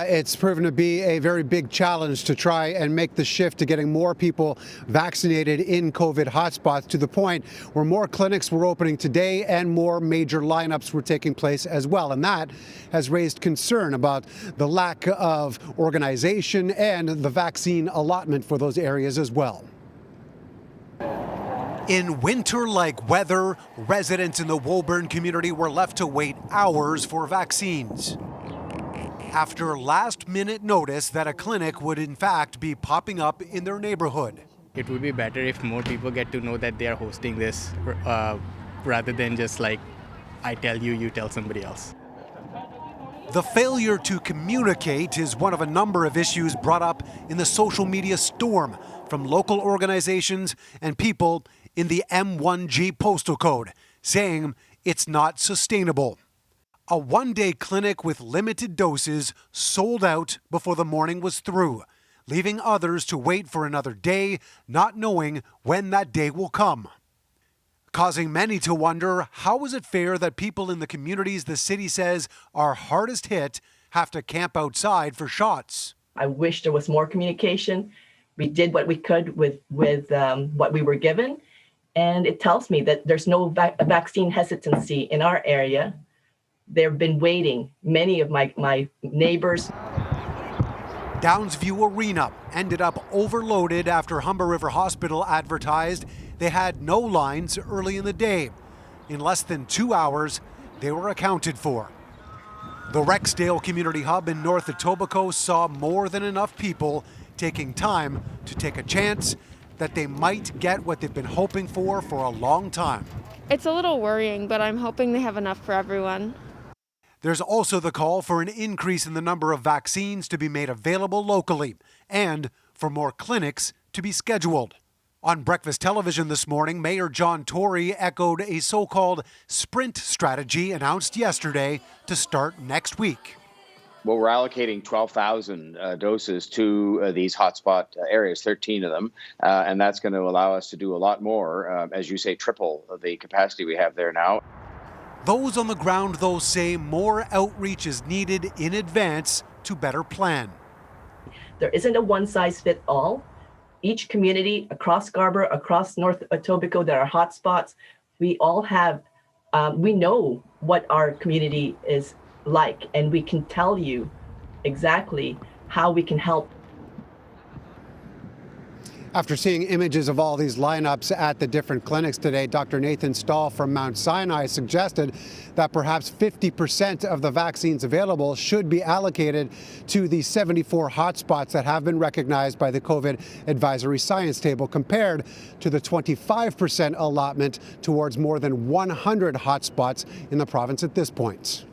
It's proven to be a very big challenge to try and make the shift to getting more people vaccinated in COVID hotspots, to the point where more clinics were opening today and more major lineups were taking place as well. And that has raised concern about the lack of organization and the vaccine allotment for those areas as well. In winter-like weather, residents in the Woburn community were left to wait hours for vaccines, after last-minute notice that a clinic would in fact be popping up in their neighborhood. It would be better if more people get to know that they are hosting this rather than just like, I tell you, you tell somebody else. The failure to communicate is one of a number of issues brought up in the social media storm from local organizations and people in the M1G postal code, saying it's not sustainable. A one-day clinic with limited doses sold out before the morning was through, leaving others to wait for another day, not knowing when that day will come. Causing many to wonder, how is it fair that people in the communities the city says are hardest hit have to camp outside for shots? I wish there was more communication. We did what we could with what we were given, and it tells me that there's no vaccine hesitancy in our area. They've been waiting, many of my neighbors. Downsview Arena ended up overloaded after Humber River Hospital advertised they had no lines early in the day. In less than 2 hours, they were accounted for. The Rexdale Community Hub in North Etobicoke saw more than enough people taking time to take a chance that they might get what they've been hoping for a long time. It's a little worrying, but I'm hoping they have enough for everyone. There's also the call for an increase in the number of vaccines to be made available locally and for more clinics to be scheduled. On Breakfast Television this morning, Mayor John Tory echoed a so-called sprint strategy announced yesterday to start next week. Well, we're allocating 12,000 doses to these hotspot areas, 13 of them, and that's going to allow us to do a lot more, as you say, triple the capacity we have there now. Those on the ground, though, say more outreach is needed in advance to better plan. There isn't a one-size-fits-all. Each community across Scarborough, across North Etobicoke, there are hotspots. We all have, we know what our community is like, and we can tell you exactly how we can help. After seeing images of all these lineups at the different clinics today, Dr. Nathan Stahl from Mount Sinai suggested that perhaps 50% of the vaccines available should be allocated to the 74 hotspots that have been recognized by the COVID advisory science table, compared to the 25% allotment towards more than 100 hotspots in the province at this point.